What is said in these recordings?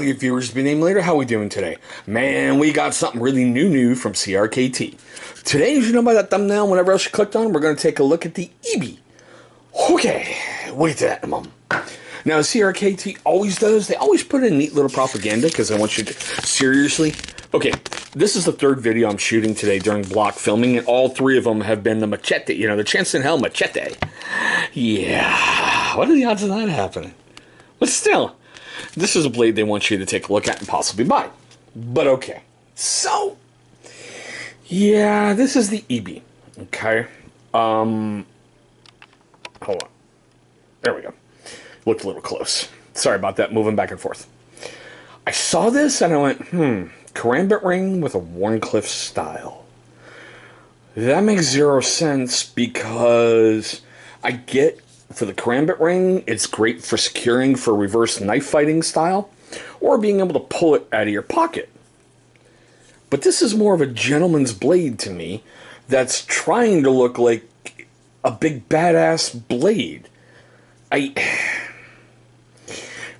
you viewers, be named later. How we doing today? Man, we got something really new from CRKT. Today, as you know by that thumbnail, whenever else you clicked on, we're going to take a look at the Ibi. Okay, we'll get to that in a moment. Now, as CRKT always does, they always put in neat little propaganda because I want you to seriously. Okay, this is the third video I'm shooting today during block filming, and all three of them have been the machete, you know, the chance in hell machete. Yeah, what are the odds of that happening? But still, this is a blade they want you to take a look at and possibly buy. But okay, so, yeah, this is the Ibi, okay? Hold on. There we go. Looked a little close. Sorry about that, moving back and forth. I saw this and I went, karambit ring with a Warncliffe style. That makes zero sense because I get for the karambit ring, it's great for securing for reverse knife fighting style or being able to pull it out of your pocket. But this is more of a gentleman's blade to me that's trying to look like a big badass blade.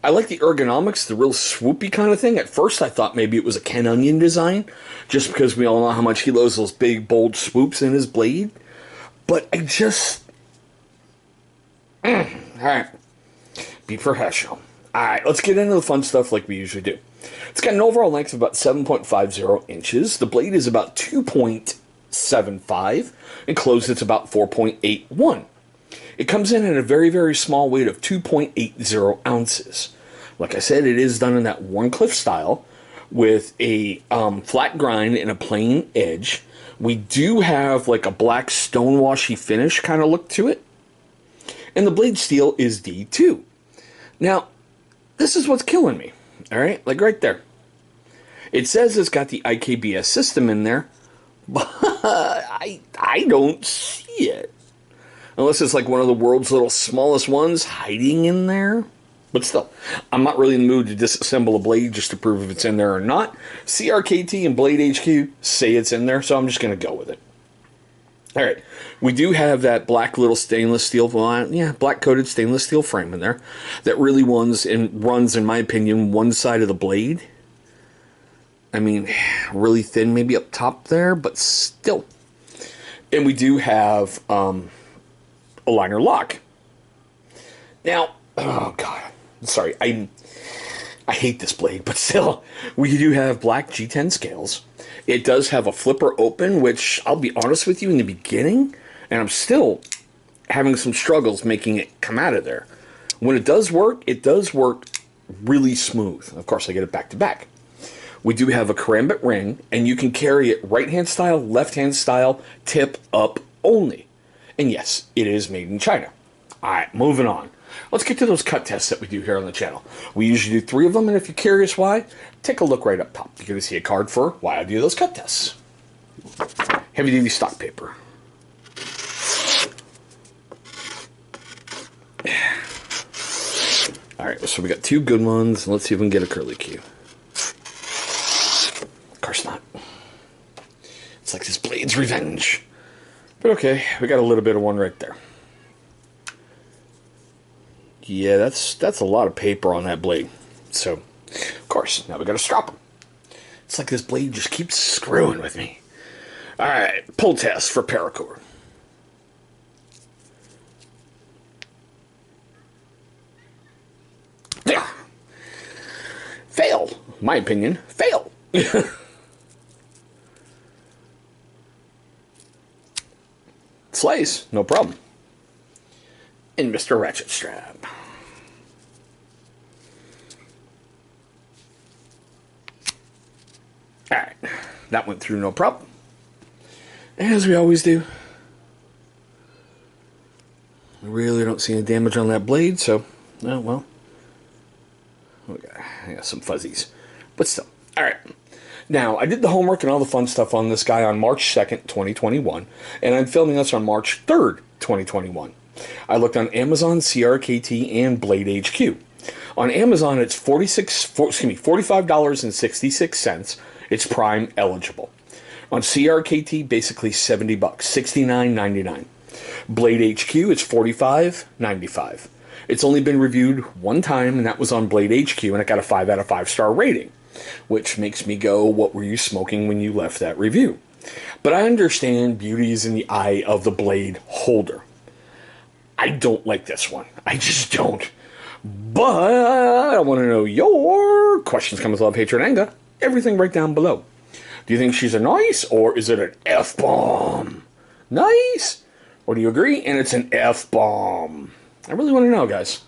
I like the ergonomics, the real swoopy kind of thing. At first I thought maybe it was a Ken Onion design, just because we all know how much he loves those big, bold swoops in his blade. But I just... Alright. Be professional. Alright, let's get into the fun stuff like we usually do. It's got an overall length of about 7.50 inches. The blade is about 2.75. Enclosed, it's about 4.81. It comes in at a very, very small weight of 2.80 ounces. Like I said, it is done in that Warncliffe style with a flat grind and a plain edge. We do have like a black stonewashy finish kind of look to it. And the blade steel is D2. Now, this is what's killing me. All right, like right there. It says it's got the IKBS system in there, but I don't see it. Unless it's like one of the world's little smallest ones hiding in there. But still, I'm not really in the mood to disassemble a blade just to prove if it's in there or not. CRKT and Blade HQ say it's in there, so I'm just going to go with it. Alright, we do have that black little stainless steel, black coated stainless steel frame in there that really runs, in my opinion, one side of the blade. I mean, really thin maybe up top there, but still. And we do have a liner lock. Now, oh god, sorry, I hate this blade, but still, we do have black G10 scales. It does have a flipper open, which I'll be honest with you in the beginning, and I'm still having some struggles making it come out of there. When it does work really smooth. Of course, I get it back to back. We do have a karambit ring, and you can carry it right-hand style, left-hand style, tip up only. And yes, it is made in China. Alright, moving on. Let's get to those cut tests that we do here on the channel. We usually do 3 of them, and if you're curious why, take a look right up top. You're going to see a card for why I do those cut tests. Heavy-duty stock paper. Alright, so we got 2 good ones. Let's see if we can get a curly Q. Of course not. It's like this blade's revenge. But okay, we got a little bit of one right there. Yeah, that's a lot of paper on that blade. So, of course, now we got to strap them. It's like this blade just keeps screwing with me. Alright, pull test for paracord. Yeah. Fail. In my opinion, fail. Slice, no problem. And Mr. Ratchet Strap. Alright, that went through no problem. As we always do. I really don't see any damage on that blade, so, oh well. I got some fuzzies. But still, alright. Now, I did the homework and all the fun stuff on this guy on March 2nd, 2021, and I'm filming this on March 3rd, 2021. I looked on Amazon, CRKT, and Blade HQ. On Amazon, it's $45.66. It's Prime eligible. On CRKT, basically $70, $69.99. Blade HQ, it's $45.95. It's only been reviewed one time, and that was on Blade HQ, and it got a 5 out of 5 star rating, which makes me go, what were you smoking when you left that review? But I understand beauty is in the eye of the blade holder. I don't like this one. I just don't. But I want to know your questions, comments, love, hatred, anger. Everything right down below. Do you think she's a nice, or is it an F-bomb? Nice? Or do you agree and it's an F-bomb? I really want to know, guys.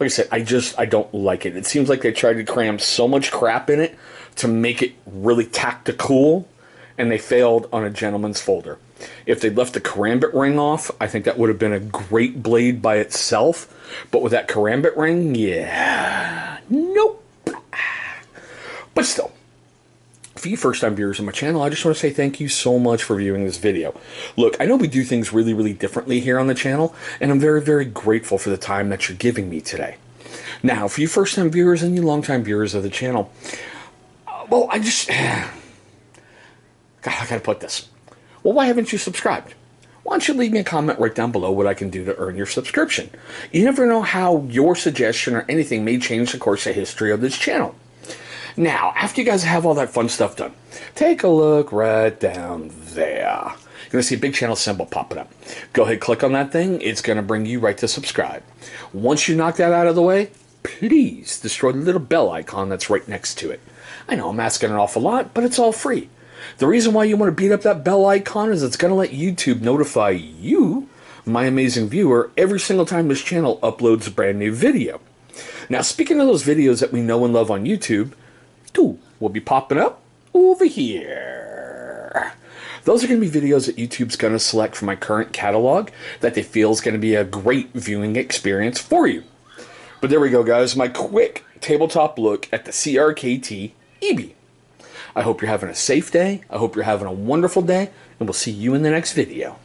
Like I said, I don't like it. It seems like they tried to cram so much crap in it to make it really tactical, and they failed on a gentleman's folder. If they'd left the karambit ring off, I think that would have been a great blade by itself. But with that karambit ring, yeah, nope. But still, for you first-time viewers on my channel, I just want to say thank you so much for viewing this video. Look, I know we do things really, really differently here on the channel, and I'm very, very grateful for the time that you're giving me today. Now, for you first-time viewers and you long-time viewers of the channel, well, I just... God, I gotta put this. Well, why haven't you subscribed? Why don't you leave me a comment right down below what I can do to earn your subscription? You never know how your suggestion or anything may change the course of history of this channel. Now, after you guys have all that fun stuff done, take a look right down there. You're going to see a big channel symbol popping up. Go ahead, click on that thing. It's going to bring you right to subscribe. Once you knock that out of the way, please destroy the little bell icon that's right next to it. I know I'm asking an awful lot, but it's all free. The reason why you want to beat up that bell icon is it's going to let YouTube notify you, my amazing viewer, every single time this channel uploads a brand new video. Now, speaking of those videos that we know and love on YouTube, two will be popping up over here. Those are going to be videos that YouTube's going to select from my current catalog that they feel is going to be a great viewing experience for you. But there we go, guys. My quick tabletop look at the CRKT Ibi. I hope you're having a safe day. I hope you're having a wonderful day, and we'll see you in the next video.